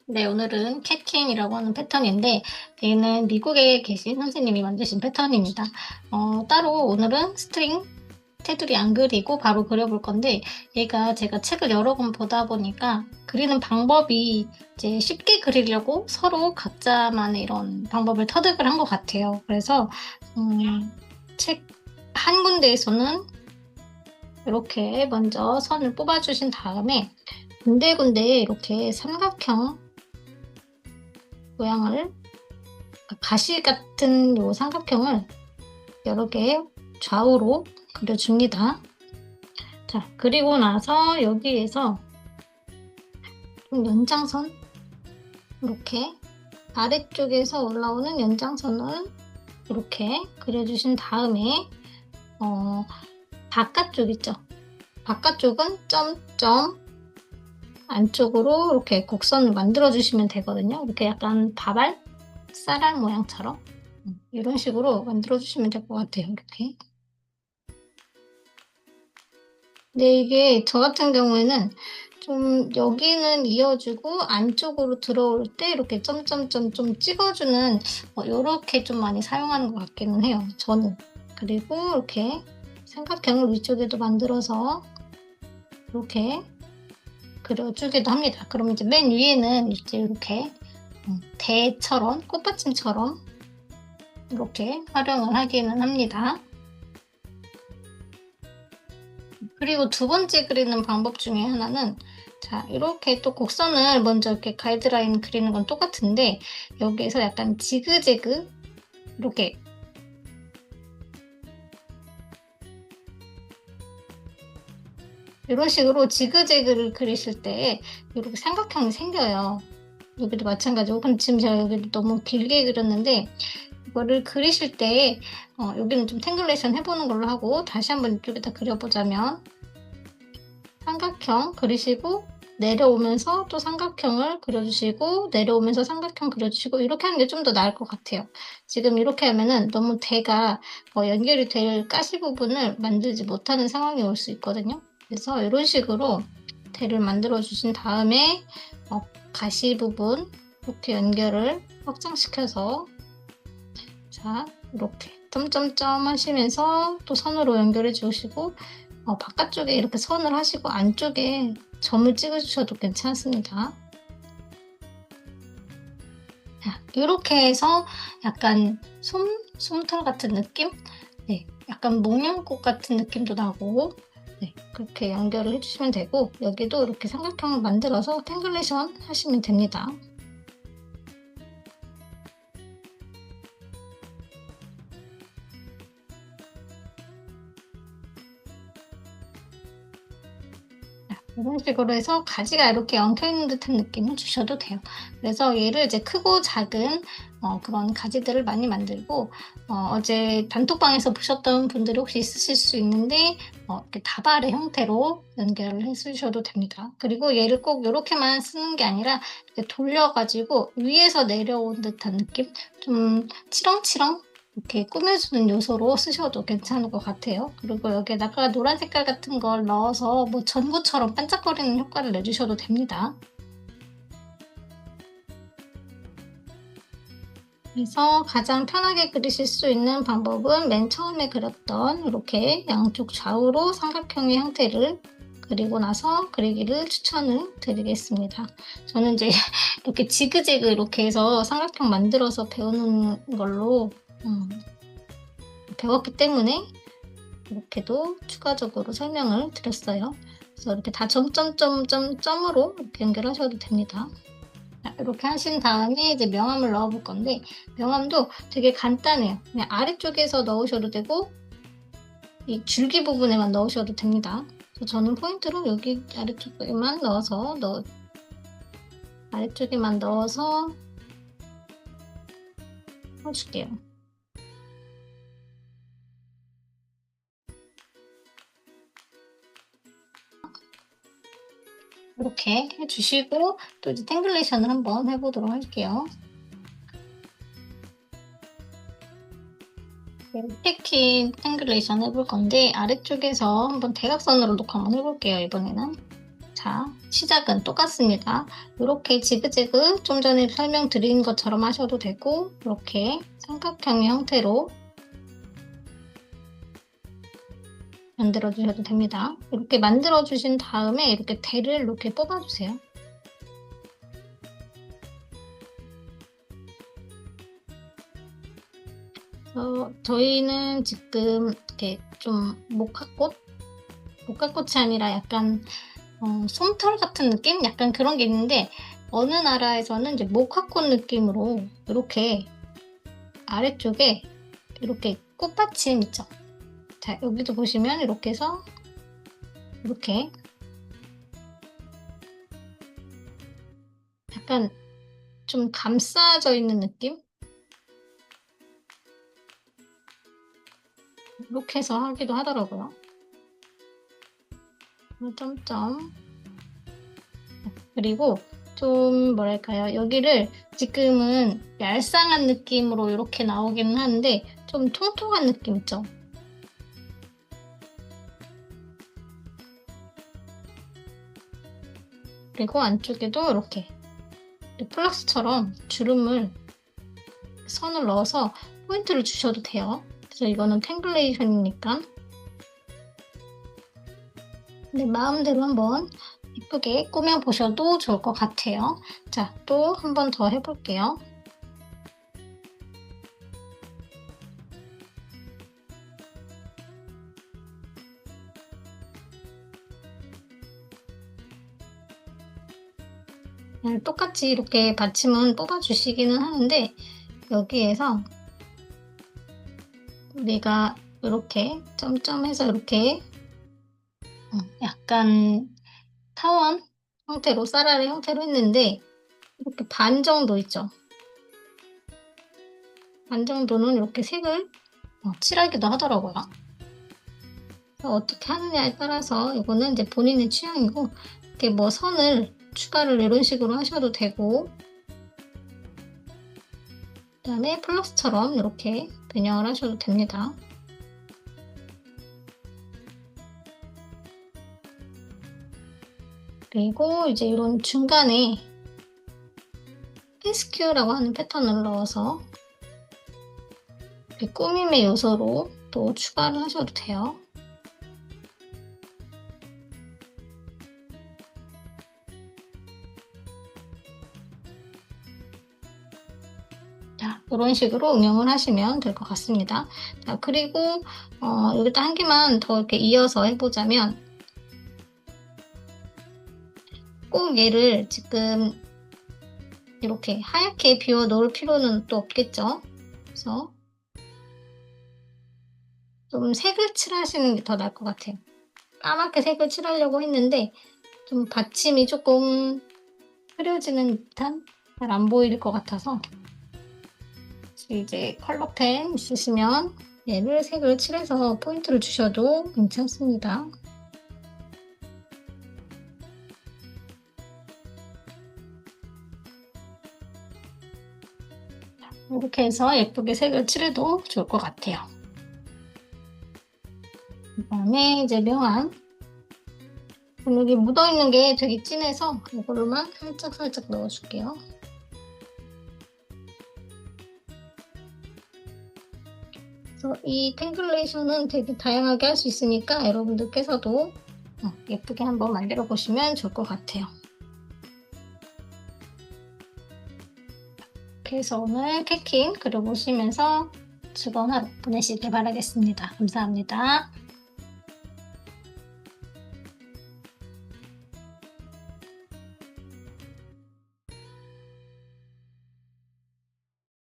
네, 오늘은 캣킹이라고 하는 패턴인데, 얘는 미국에 계신 선생님이 만드신 패턴입니다. 따로 오늘은 스트링, 테두리 안 그리고 바로 그려볼 건데, 얘가 제가 책을 여러 번 보다 보니까 그리는 방법이 이제 쉽게 그리려고 서로 각자만의 이런 방법을 터득을 한 것 같아요. 그래서, 책 한 군데에서는 이렇게 먼저 선을 뽑아주신 다음에 군데군데 이렇게 삼각형 모양을 가시 같은 요 삼각형을 여러 개 좌우로 그려줍니다. 자, 그리고 나서 여기에서 좀 연장선 이렇게 아래쪽에서 올라오는 연장선을 이렇게 그려주신 다음에 바깥쪽 있죠? 바깥쪽은 점점 안쪽으로 이렇게 곡선을 만들어 주시면 되거든요. 이렇게 약간 바발 쌀알 모양처럼 이런 식으로 만들어 주시면 될 것 같아요. 이렇게. 근데 이게 저 같은 경우에는 좀 여기는 이어주고 안쪽으로 들어올 때 이렇게 점점점 좀 찍어주는 요렇게 좀 많이 사용하는 것 같기는 해요, 저는. 그리고 이렇게 삼각형을 위쪽에도 만들어서 이렇게 그려주기도 합니다. 그럼 이제 맨 위에는 이제 이렇게 대처럼, 꽃받침처럼 이렇게 활용을 하기는 합니다. 그리고 두 번째 그리는 방법 중에 하나는 자, 이렇게 또 곡선을 먼저 이렇게 가이드라인 그리는 건 똑같은데 여기에서 약간 지그재그 이렇게 이런 식으로 지그재그를 그리실 때 이렇게 삼각형이 생겨요. 여기도 마찬가지고. 근데 지금 제가 여기를 너무 길게 그렸는데 이거를 그리실 때 여기는 좀 탱글레이션 해보는 걸로 하고 다시 한번 이쪽에다 그려보자면 삼각형 그리시고 내려오면서 또 삼각형을 그려주시고 내려오면서 삼각형 그려주시고 이렇게 하는 게 좀 더 나을 것 같아요. 지금 이렇게 하면은 너무 대가 연결이 될 가시 부분을 만들지 못하는 상황이 올 수 있거든요. 그래서 이런 식으로 대를 만들어 주신 다음에 가시 부분 이렇게 연결을 확장시켜서 자 이렇게 점점점 하시면서 또 선으로 연결해 주시고 바깥쪽에 이렇게 선을 하시고 안쪽에 점을 찍어주셔도 괜찮습니다. 자, 이렇게 해서 약간 솜털 같은 느낌? 네, 약간 목련꽃 같은 느낌도 나고 네, 그렇게 연결을 해주시면 되고 여기도 이렇게 삼각형을 만들어서 탱글레이션 하시면 됩니다. 이런 식으로 해서 가지가 이렇게 엉켜있는 듯한 느낌을 주셔도 돼요. 그래서 얘를 이제 크고 작은 그런 가지들을 많이 만들고 어제 단톡방에서 보셨던 분들이 혹시 있으실 수 있는데 이렇게 다발의 형태로 연결을 해주셔도 됩니다. 그리고 얘를 꼭 이렇게만 쓰는 게 아니라 이렇게 돌려가지고 위에서 내려온 듯한 느낌? 좀 치렁치렁 이렇게 꾸며주는 요소로 쓰셔도 괜찮을 것 같아요. 그리고 여기에다가 노란 색깔 같은 걸 넣어서 뭐 전구처럼 반짝거리는 효과를 내주셔도 됩니다. 그래서 가장 편하게 그리실 수 있는 방법은 맨 처음에 그렸던 이렇게 양쪽 좌우로 삼각형의 형태를 그리고 나서 그리기를 추천을 드리겠습니다. 저는 이제 이렇게 지그재그 이렇게 해서 삼각형 만들어서 배우는 걸로 배웠기 때문에 이렇게도 추가적으로 설명을 드렸어요. 그래서 이렇게 다 점점점점점으로 이렇게 연결하셔도 됩니다. 자, 이렇게 하신 다음에 이제 명암을 넣어볼 건데 명암도 되게 간단해요. 그냥 아래쪽에서 넣으셔도 되고 이 줄기 부분에만 넣으셔도 됩니다. 그래서 저는 포인트로 여기 아래쪽에만 아래쪽에만 넣어서 해줄게요. 이렇게 해주시고 또 이제 탱글레이션을 한번 해보도록 할게요. 패킨 탱글레이션 해볼 건데 아래쪽에서 한번 대각선으로 놓고 한번 해볼게요. 이번에는 자 자, 시작은 똑같습니다. 이렇게 지그재그 좀 전에 설명드린 것처럼 하셔도 되고, 이렇게 삼각형의 형태로 만들어 주셔도 됩니다. 이렇게 만들어 주신 다음에 이렇게 대를 이렇게 뽑아 주세요. 저희는 지금 이렇게 좀 목화꽃이 아니라 약간 솜털 같은 느낌? 약간 그런 게 있는데, 어느 나라에서는 이제 목화꽃 느낌으로 이렇게 아래쪽에 이렇게 꽃받침 있죠? 자, 여기도 보시면 이렇게 해서 이렇게 약간 좀 감싸져 있는 느낌? 이렇게 해서 하기도 하더라고요. 점점. 그리고 좀 뭐랄까요, 여기를 지금은 얄쌍한 느낌으로 이렇게 나오기는 하는데 좀 통통한 느낌 있죠? 그리고 안쪽에도 이렇게 플러스처럼 주름을 선을 넣어서 포인트를 주셔도 돼요. 그래서 이거는 탱글레이션이니까. 근데 마음대로 한번 예쁘게 꾸며보셔도 좋을 것 같아요. 자, 또 한 번 더 해볼게요. 똑같이 이렇게 받침은 뽑아주시기는 하는데, 여기에서 우리가 이렇게 점점해서 이렇게 약간 타원 형태로, 쌀알의 형태로 했는데, 이렇게 반 정도 있죠? 반 정도는 이렇게 색을 칠하기도 하더라고요. 어떻게 하느냐에 따라서 이거는 이제 본인의 취향이고, 이렇게 뭐 선을 추가를 이런 식으로 하셔도 되고, 그 다음에 플러스처럼 이렇게 변형을 하셔도 됩니다. 그리고 이제 이런 중간에 페스큐라고 하는 패턴을 넣어서 이렇게 꾸밈의 요소로 또 추가를 하셔도 돼요. 자, 이런 식으로 응용을 하시면 될 것 같습니다. 자, 그리고 여기다 한 개만 더 이렇게 이어서 해보자면, 꼭 얘를 지금 이렇게 하얗게 비워 놓을 필요는 또 없겠죠? 그래서 좀 색을 칠하시는 게 더 나을 것 같아요. 까맣게 색을 칠하려고 했는데 좀 받침이 조금 흐려지는 듯한, 잘 안 보일 것 같아서, 이제 컬러펜 있으시면 얘를 색을 칠해서 포인트를 주셔도 괜찮습니다. 이렇게 해서 예쁘게 색을 칠해도 좋을 것 같아요. 그 다음에 이제 명암. 여기 묻어있는 게 되게 진해서 이걸로만 살짝 넣어줄게요. 그래서 이 탱글레이션은 되게 다양하게 할 수 있으니까 여러분들께서도 예쁘게 한번 만들어 보시면 좋을 것 같아요. 그래서 오늘 캐킹 그려보시면서 즐거운 하루 보내시길 바라겠습니다. 감사합니다.